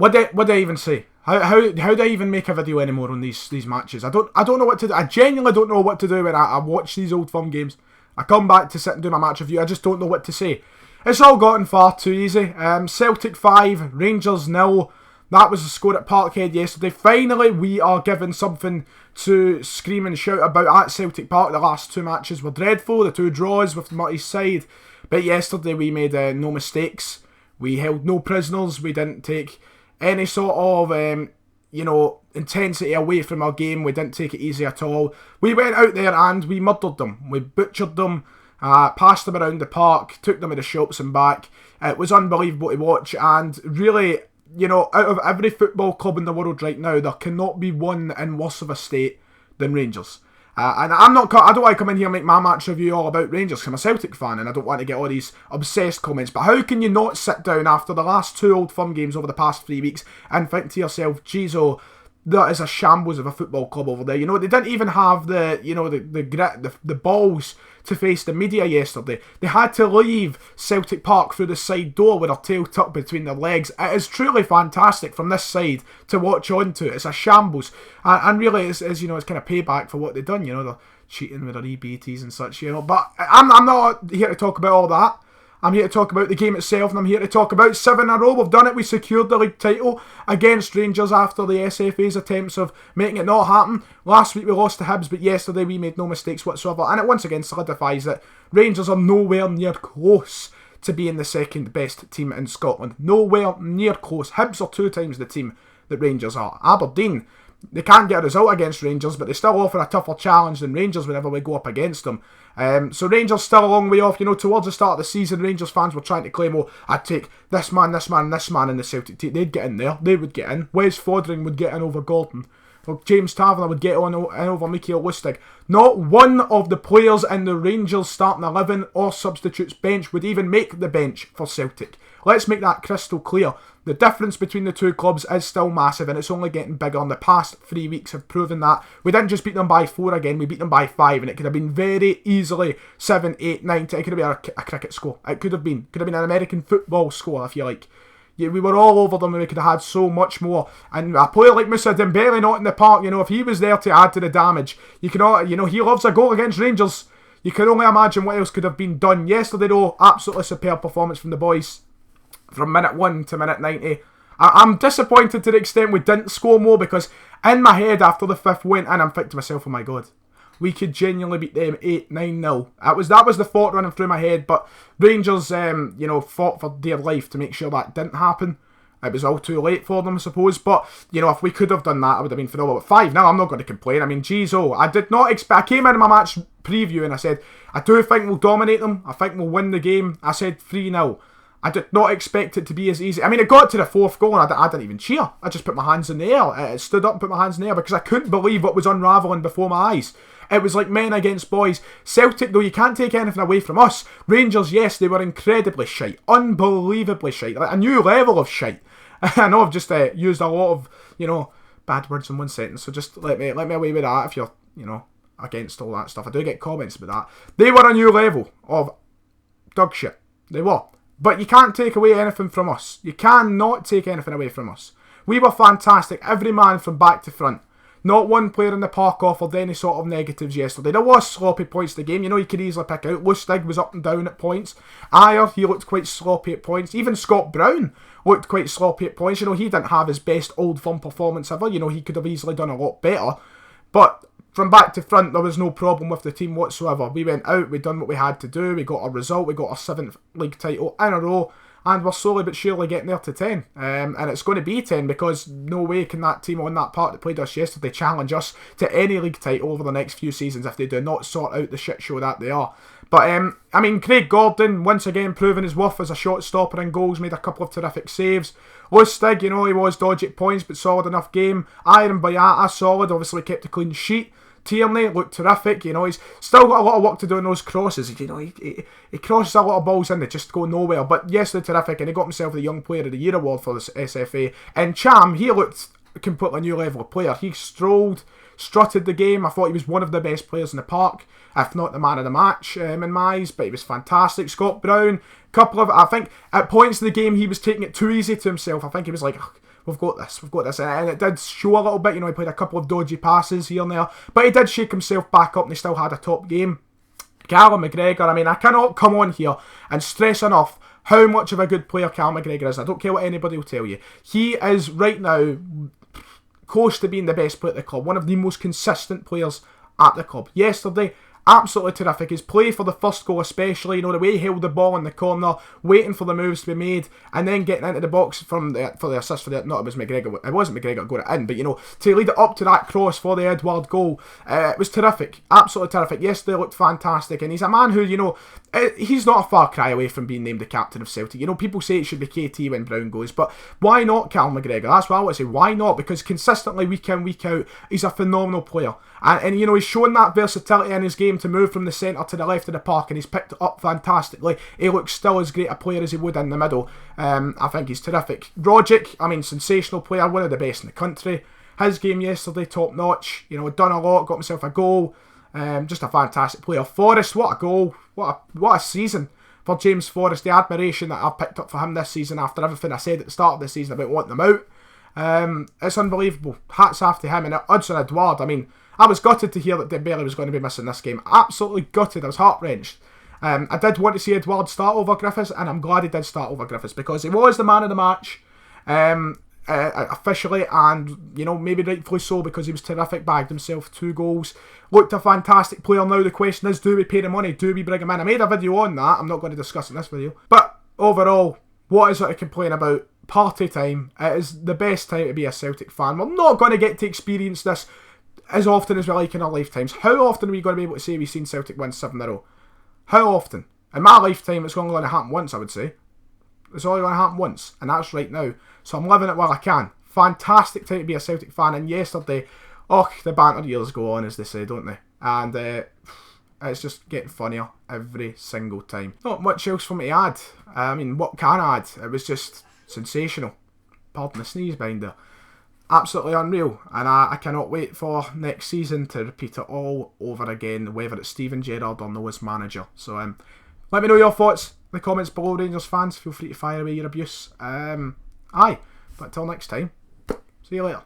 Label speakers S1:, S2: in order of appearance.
S1: What do I even say? How do I even make a video anymore on these matches? I don't know what to do. I genuinely don't know what to do when I watch these Old Firm games. I come back to sit and do my match review. I just don't know what to say. It's all gotten far too easy. Celtic 5, Rangers 0. That was the score at Parkhead yesterday. Finally, we are given something to scream and shout about at Celtic Park. The last two matches were dreadful. The two draws with Mutty's side. But yesterday we made no mistakes. We held no prisoners. We didn't take any sort of, intensity away from our game. We didn't take it easy at all. We went out there and we murdered them. We butchered them, passed them around the park, took them to the shops and back. It was unbelievable to watch, and really, out of every football club in the world right now, there cannot be one in worse of a state than Rangers. And I don't want to come in here and make my match review all about Rangers because I'm a Celtic fan and I don't want to get all these obsessed comments. But how can you not sit down after the last two Old Firm games over the past 3 weeks and think to yourself, geez, that is a shambles of a football club over there. They didn't even have the grit, the balls to face the media yesterday. They had to leave Celtic Park through the side door with their tail tucked between their legs. It is truly fantastic from this side to watch on to. It's a shambles. And really, it's kind of payback for what they've done. They're cheating with their EBTs and such, But I'm not here to talk about all that. I'm here to talk about the game itself, and I'm here to talk about 7 in a row. We've done it. We secured the league title against Rangers after the SFA's attempts of making it not happen. Last week we lost to Hibs, but yesterday we made no mistakes whatsoever, and it once again solidifies that Rangers are nowhere near close to being the second best team in Scotland. Nowhere near close. Hibs are 2 times the team that Rangers are. Aberdeen, they can't get a result against Rangers, but they still offer a tougher challenge than Rangers whenever we go up against them. So Rangers still a long way off. Towards the start of the season, Rangers fans were trying to claim, I'd take this man, this man, this man in the Celtic team. They'd get in there. They would get in. Wes Fodring would get in over Gordon. Or James Taverner would get in over Mikael Lustig. Not one of the players in the Rangers starting 11 or substitutes bench would even make the bench for Celtic. Let's make that crystal clear. The difference between the two clubs is still massive, and it's only getting bigger. And the past 3 weeks have proven that. We didn't just beat them by 4 again, we beat them by 5, and it could have been very easily 7, 8, 9, 10. It could have been a cricket score. It could have been an American football score, if you like. Yeah, we were all over them and we could have had so much more. And a player like Moussa Dembele not in the park, if he was there to add to the damage, he loves a goal against Rangers. You can only imagine what else could have been done. Yesterday though, absolutely superb performance from the boys. From minute 1 to minute 90. I'm disappointed to the extent we didn't score more, because in my head after the 5th win, and I'm thinking to myself, oh my god, we could genuinely beat them 8-9-0. That was the thought running through my head, but Rangers fought for dear life to make sure that didn't happen. It was all too late for them, I suppose, but if we could have done that, it would have been phenomenal. But 5-0, I'm not going to complain. I mean, I did not expect. I came in my match preview and I said, I do think we'll dominate them. I think we'll win the game. I said 3-0. I did not expect it to be as easy. I mean, it got to the 4th goal and I didn't even cheer. I just put my hands in the air. I stood up and put my hands in the air because I couldn't believe what was unravelling before my eyes. It was like men against boys. Celtic, though, you can't take anything away from us. Rangers, yes, they were incredibly shite. Unbelievably shite. Like a new level of shite. I know I've just used a lot of, bad words in one sentence, so just let me away with that if you're, against all that stuff. I do get comments about that. They were a new level of dog shit. They were. But you can't take away anything from us. You cannot take anything away from us. We were fantastic. Every man from back to front. Not one player in the park offered any sort of negatives yesterday. There was sloppy points in the game. You could easily pick out. Lustig was up and down at points. Ayer, he looked quite sloppy at points. Even Scott Brown looked quite sloppy at points. He didn't have his best Old Firm performance ever. He could have easily done a lot better. But from back to front, there was no problem with the team whatsoever. We went out, we done what we had to do, we got a result, we got our 7th league title in a row, and we're slowly but surely getting there to 10. And it's going to be 10, because no way can that team on that part that played us yesterday challenge us to any league title over the next few seasons if they do not sort out the shit show that they are. But, Craig Gordon, once again proving his worth as a shot stopper and goals, made a couple of terrific saves. Lustig, he was dodgy at points, but solid enough game. Iron Boyata, solid, obviously kept a clean sheet. Tierney looked terrific, he's still got a lot of work to do on those crosses. He crosses a lot of balls in, they just go nowhere. But yes, they're terrific, and he got himself the Young Player of the Year award for the SFA. And Cham, he looked a completely new level of player. He strutted the game. I thought he was one of the best players in the park, if not the man of the match in my eyes, but he was fantastic. Scott Brown, I think at points in the game he was taking it too easy to himself. I think he was like, we've got this. And it did show a little bit, he played a couple of dodgy passes here and there, but he did shake himself back up and he still had a top game. Callum McGregor, I cannot come on here and stress enough how much of a good player Callum McGregor is. I don't care what anybody will tell you. He is right now close to being the best player at the club, one of the most consistent players at the club. Yesterday, absolutely terrific. His play for the first goal especially, the way he held the ball in the corner, waiting for the moves to be made, and then getting into the box for the assist for the, not it was McGregor, it wasn't McGregor going in, but to lead it up to that cross for the Edward goal, it was terrific, absolutely terrific. Yesterday looked fantastic, and he's a man who, he's not a far cry away from being named the captain of Celtic. People say it should be KT when Brown goes, but why not Callum McGregor? That's what I want to say, why not? Because consistently, week in, week out, he's a phenomenal player, and he's shown that versatility in his game to move from the centre to the left of the park, and he's picked it up fantastically. He looks still as great a player as he would in the middle. I think he's terrific. Rogic, sensational player, one of the best in the country. His game yesterday, top notch. Done a lot, got himself a goal. Just a fantastic player. Forrest, what a goal, what a season for James Forrest. The admiration that I've picked up for him this season after everything I said at the start of the season about wanting him out. It's unbelievable. Hats off to him. And Hudson Edouard, I was gutted to hear that Dembele was going to be missing this game. Absolutely gutted. I was heart-wrenched. I did want to see Edouard start over Griffiths, and I'm glad he did start over Griffiths because he was the man of the match officially, and maybe rightfully so because he was terrific, bagged himself 2 goals, looked a fantastic player. Now the question is, do we pay the money? Do we bring him in? I made a video on that. I'm not going to discuss it in this video. But overall, what is there to complain about? Party time. It is the best time to be a Celtic fan. We're not going to get to experience this as often as we like in our lifetimes. How often are we going to be able to say we've seen Celtic win 7 in a row? How often? In my lifetime, it's only going to happen once, I would say. It's only going to happen once, and that's right now. So I'm living it while I can. Fantastic time to be a Celtic fan, and yesterday, the banter years go on, as they say, don't they? And it's just getting funnier every single time. Not much else for me to add. What can I add? It was just sensational. Pardon the sneeze behind there. Absolutely unreal, and I cannot wait for next season to repeat it all over again, whether it's Steven Gerrard or Noah's manager. So let me know your thoughts in the comments below, Rangers fans. Feel free to fire away your abuse. But until next time, see you later.